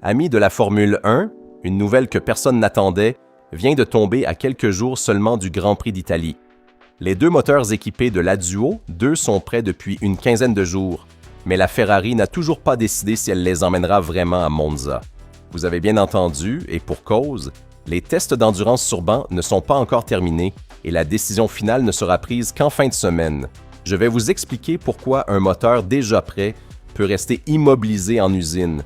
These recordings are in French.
Amis de la Formule 1, une nouvelle que personne n'attendait vient de tomber à quelques jours seulement du Grand Prix d'Italie. Les deux moteurs équipés de la Duo, deux sont prêts depuis une quinzaine de jours, mais la Ferrari n'a toujours pas décidé si elle les emmènera vraiment à Monza. Vous avez bien entendu, et pour cause, les tests d'endurance sur banc ne sont pas encore terminés et la décision finale ne sera prise qu'en fin de semaine. Je vais vous expliquer pourquoi un moteur déjà prêt peut rester immobilisé en usine,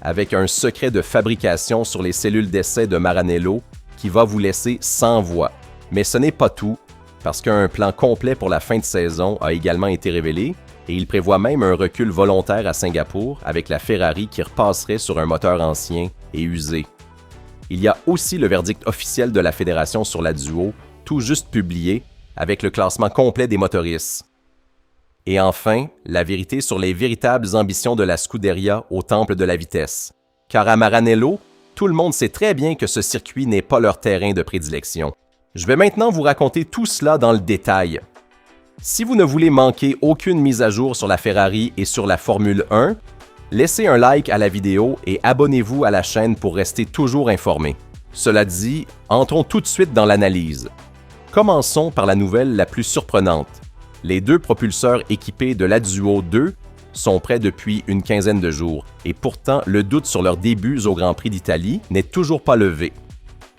avec un secret de fabrication sur les cellules d'essai de Maranello qui va vous laisser sans voix. Mais ce n'est pas tout, parce qu'un plan complet pour la fin de saison a également été révélé et il prévoit même un recul volontaire à Singapour avec la Ferrari qui repasserait sur un moteur ancien et usé. Il y a aussi le verdict officiel de la fédération sur la Duo, tout juste publié, avec le classement complet des motoristes. Et enfin, la vérité sur les véritables ambitions de la Scuderia au temple de la vitesse. Car à Maranello, tout le monde sait très bien que ce circuit n'est pas leur terrain de prédilection. Je vais maintenant vous raconter tout cela dans le détail. Si vous ne voulez manquer aucune mise à jour sur la Ferrari et sur la Formule 1, laissez un like à la vidéo et abonnez-vous à la chaîne pour rester toujours informé. Cela dit, entrons tout de suite dans l'analyse. Commençons par la nouvelle la plus surprenante. Les deux propulseurs équipés de la Duo 2 sont prêts depuis une quinzaine de jours, et pourtant le doute sur leurs débuts au Grand Prix d'Italie n'est toujours pas levé.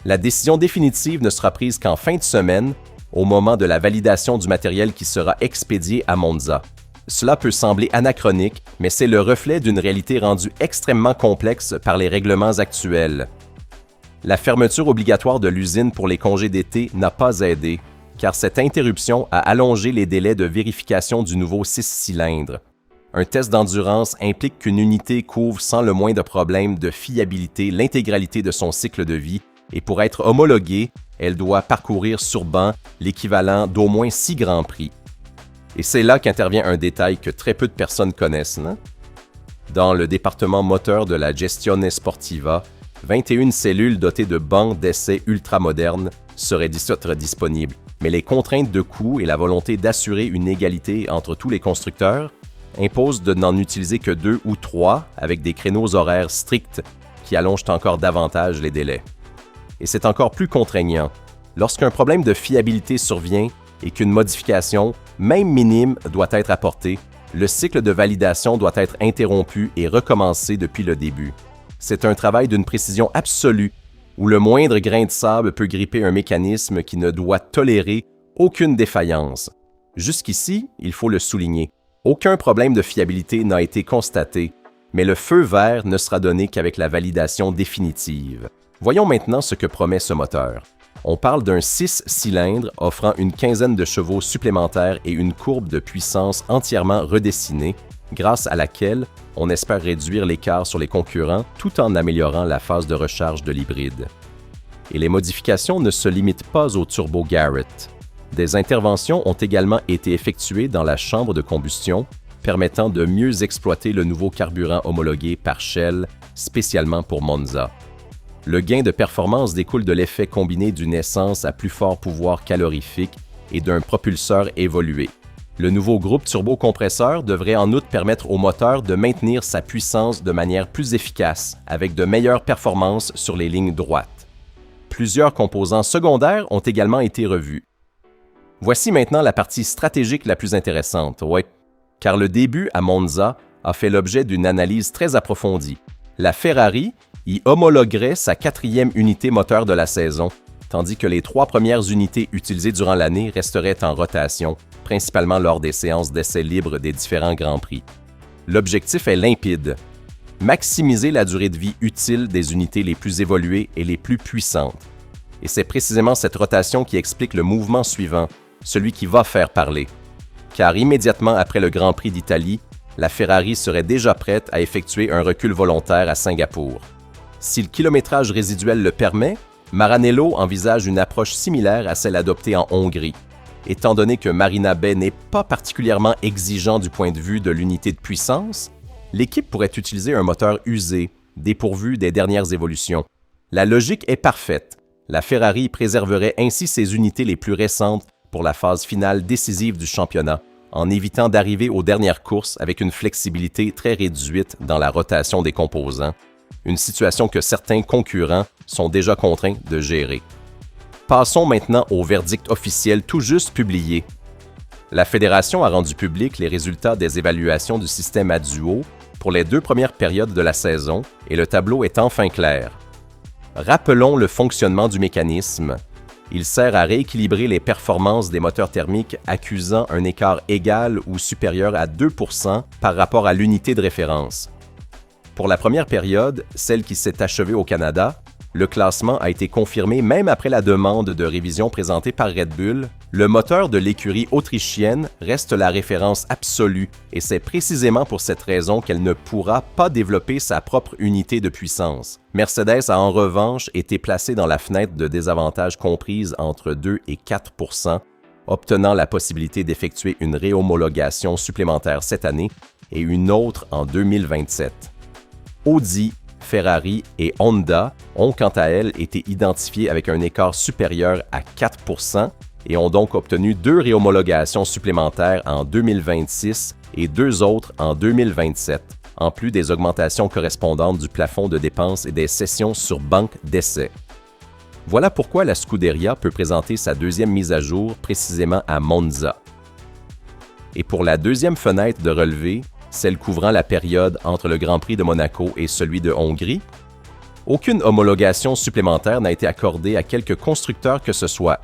La décision définitive ne sera prise qu'en fin de semaine, au moment de la validation du matériel qui sera expédié à Monza. Cela peut sembler anachronique, mais c'est le reflet d'une réalité rendue extrêmement complexe par les règlements actuels. La fermeture obligatoire de l'usine pour les congés d'été n'a pas aidé, car cette interruption a allongé les délais de vérification du nouveau 6 cylindres. Un test d'endurance implique qu'une unité couvre sans le moindre problème de fiabilité l'intégralité de son cycle de vie et pour être homologuée, elle doit parcourir sur banc l'équivalent d'au moins 6 Grands Prix. Et c'est là qu'intervient un détail que très peu de personnes connaissent, non? Dans le département moteur de la Gestione Sportiva, 21 cellules dotées de bancs d'essai ultramodernes seraient disponibles, mais les contraintes de coût et la volonté d'assurer une égalité entre tous les constructeurs imposent de n'en utiliser que 2 ou 3 avec des créneaux horaires stricts qui allongent encore davantage les délais. Et c'est encore plus contraignant. Lorsqu'un problème de fiabilité survient et qu'une modification, même minime, doit être apportée, le cycle de validation doit être interrompu et recommencer depuis le début. C'est un travail d'une précision absolue où le moindre grain de sable peut gripper un mécanisme qui ne doit tolérer aucune défaillance. Jusqu'ici, il faut le souligner, aucun problème de fiabilité n'a été constaté, mais le feu vert ne sera donné qu'avec la validation définitive. Voyons maintenant ce que promet ce moteur. On parle d'un 6 cylindres offrant une quinzaine de chevaux supplémentaires et une courbe de puissance entièrement redessinée, grâce à laquelle on espère réduire l'écart sur les concurrents tout en améliorant la phase de recharge de l'hybride. Et les modifications ne se limitent pas au turbo Garrett. Des interventions ont également été effectuées dans la chambre de combustion, permettant de mieux exploiter le nouveau carburant homologué par Shell, spécialement pour Monza. Le gain de performance découle de l'effet combiné d'une essence à plus fort pouvoir calorifique et d'un propulseur évolué. Le nouveau groupe turbocompresseur devrait en outre permettre au moteur de maintenir sa puissance de manière plus efficace, avec de meilleures performances sur les lignes droites. Plusieurs composants secondaires ont également été revus. Voici maintenant la partie stratégique la plus intéressante, car le début à Monza a fait l'objet d'une analyse très approfondie. La Ferrari y homologuerait sa 4e unité moteur de la saison, tandis que les 3 premières unités utilisées durant l'année resteraient en rotation, principalement lors des séances d'essais libres des différents Grands Prix. L'objectif est limpide: maximiser la durée de vie utile des unités les plus évoluées et les plus puissantes. Et c'est précisément cette rotation qui explique le mouvement suivant, celui qui va faire parler. Car immédiatement après le Grand Prix d'Italie, la Ferrari serait déjà prête à effectuer un recul volontaire à Singapour. Si le kilométrage résiduel le permet, Maranello envisage une approche similaire à celle adoptée en Hongrie. Étant donné que Marina Bay n'est pas particulièrement exigeant du point de vue de l'unité de puissance, l'équipe pourrait utiliser un moteur usé, dépourvu des dernières évolutions. La logique est parfaite. La Ferrari préserverait ainsi ses unités les plus récentes pour la phase finale décisive du championnat, en évitant d'arriver aux dernières courses avec une flexibilité très réduite dans la rotation des composants. une situation que certains concurrents sont déjà contraints de gérer. Passons maintenant au verdict officiel tout juste publié. La Fédération a rendu public les résultats des évaluations du système à duo pour les 2 premières périodes de la saison et le tableau est enfin clair. Rappelons le fonctionnement du mécanisme. Il sert à rééquilibrer les performances des moteurs thermiques accusant un écart égal ou supérieur à 2% par rapport à l'unité de référence. Pour la première période, celle qui s'est achevée au Canada, le classement a été confirmé même après la demande de révision présentée par Red Bull. Le moteur de l'écurie autrichienne reste la référence absolue et c'est précisément pour cette raison qu'elle ne pourra pas développer sa propre unité de puissance. Mercedes a en revanche été placée dans la fenêtre de désavantage comprise entre 2 et 4%, obtenant la possibilité d'effectuer une réhomologation supplémentaire cette année et une autre en 2027. Audi, Ferrari et Honda ont quant à elles été identifiées avec un écart supérieur à 4% et ont donc obtenu 2 réhomologations supplémentaires en 2026 et 2 autres en 2027, en plus des augmentations correspondantes du plafond de dépenses et des sessions sur banque d'essai. Voilà pourquoi la Scuderia peut présenter sa deuxième mise à jour précisément à Monza. Et pour la deuxième fenêtre de relevé, celle couvrant la période entre le Grand Prix de Monaco et celui de Hongrie, aucune homologation supplémentaire n'a été accordée à quelque constructeur que ce soit.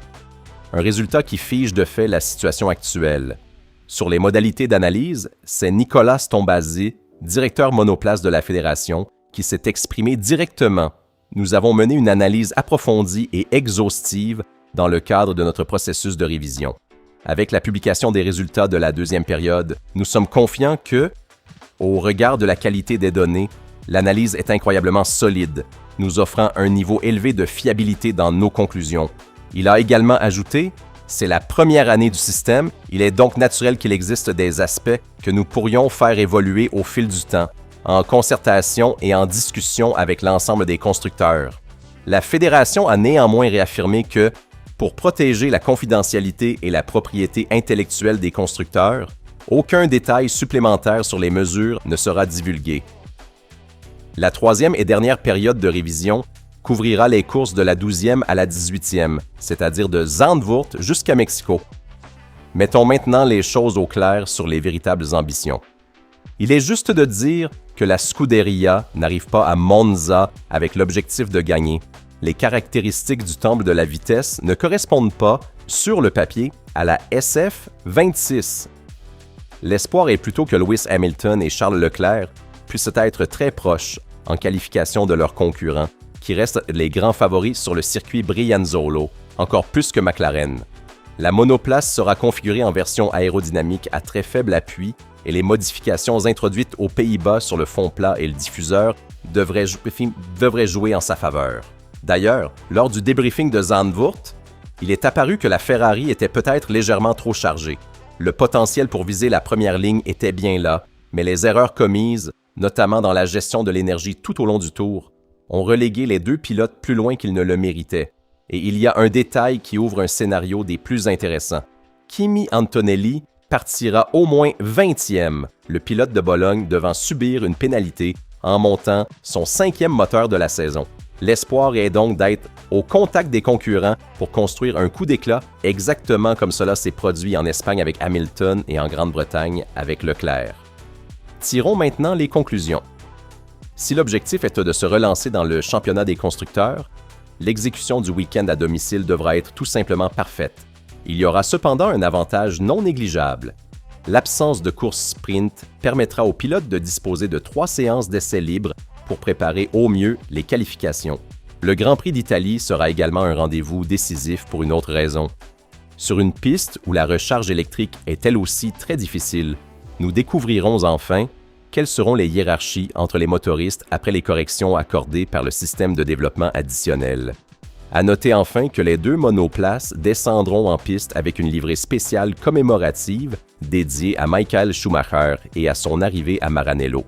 Un résultat qui fige de fait la situation actuelle. Sur les modalités d'analyse, c'est Nicolas Stombazzi, directeur monoplace de la Fédération, qui s'est exprimé directement. Nous avons mené une analyse approfondie et exhaustive dans le cadre de notre processus de révision. Avec la publication des résultats de la deuxième période, nous sommes confiants que, au regard de la qualité des données, l'analyse est incroyablement solide, nous offrant un niveau élevé de fiabilité dans nos conclusions. Il a également ajouté « C'est la première année du système, il est donc naturel qu'il existe des aspects que nous pourrions faire évoluer au fil du temps, en concertation et en discussion avec l'ensemble des constructeurs. » La Fédération a néanmoins réaffirmé que, pour protéger la confidentialité et la propriété intellectuelle des constructeurs, aucun détail supplémentaire sur les mesures ne sera divulgué. La troisième et dernière période de révision couvrira les courses de la 12e à la 18e, c'est-à-dire de Zandvoort jusqu'à Mexico. Mettons maintenant les choses au clair sur les véritables ambitions. Il est juste de dire que la Scuderia n'arrive pas à Monza avec l'objectif de gagner. Les caractéristiques du temple de la vitesse ne correspondent pas, sur le papier, à la SF26. L'espoir est plutôt que Lewis Hamilton et Charles Leclerc puissent être très proches en qualification de leurs concurrents, qui restent les grands favoris sur le circuit Brianzolo, encore plus que McLaren. La monoplace sera configurée en version aérodynamique à très faible appui et les modifications introduites aux Pays-Bas sur le fond plat et le diffuseur devraient jouer en sa faveur. D'ailleurs, lors du débriefing de Zandvoort, il est apparu que la Ferrari était peut-être légèrement trop chargée. Le potentiel pour viser la première ligne était bien là, mais les erreurs commises, notamment dans la gestion de l'énergie tout au long du tour, ont relégué les 2 pilotes plus loin qu'ils ne le méritaient. Et il y a un détail qui ouvre un scénario des plus intéressants. Kimi Antonelli partira au moins 20e, le pilote de Bologne devant subir une pénalité en montant son 5e moteur de la saison. L'espoir est donc d'être au contact des concurrents pour construire un coup d'éclat exactement comme cela s'est produit en Espagne avec Hamilton et en Grande-Bretagne avec Leclerc. Tirons maintenant les conclusions. Si l'objectif est de se relancer dans le championnat des constructeurs, l'exécution du week-end à domicile devra être tout simplement parfaite. Il y aura cependant un avantage non négligeable. L'absence de course sprint permettra aux pilotes de disposer de 3 séances d'essais libres pour préparer au mieux les qualifications. Le Grand Prix d'Italie sera également un rendez-vous décisif pour une autre raison. Sur une piste où la recharge électrique est elle aussi très difficile, nous découvrirons enfin quelles seront les hiérarchies entre les motoristes après les corrections accordées par le système de développement additionnel. À noter enfin que les 2 monoplaces descendront en piste avec une livrée spéciale commémorative dédiée à Michael Schumacher et à son arrivée à Maranello.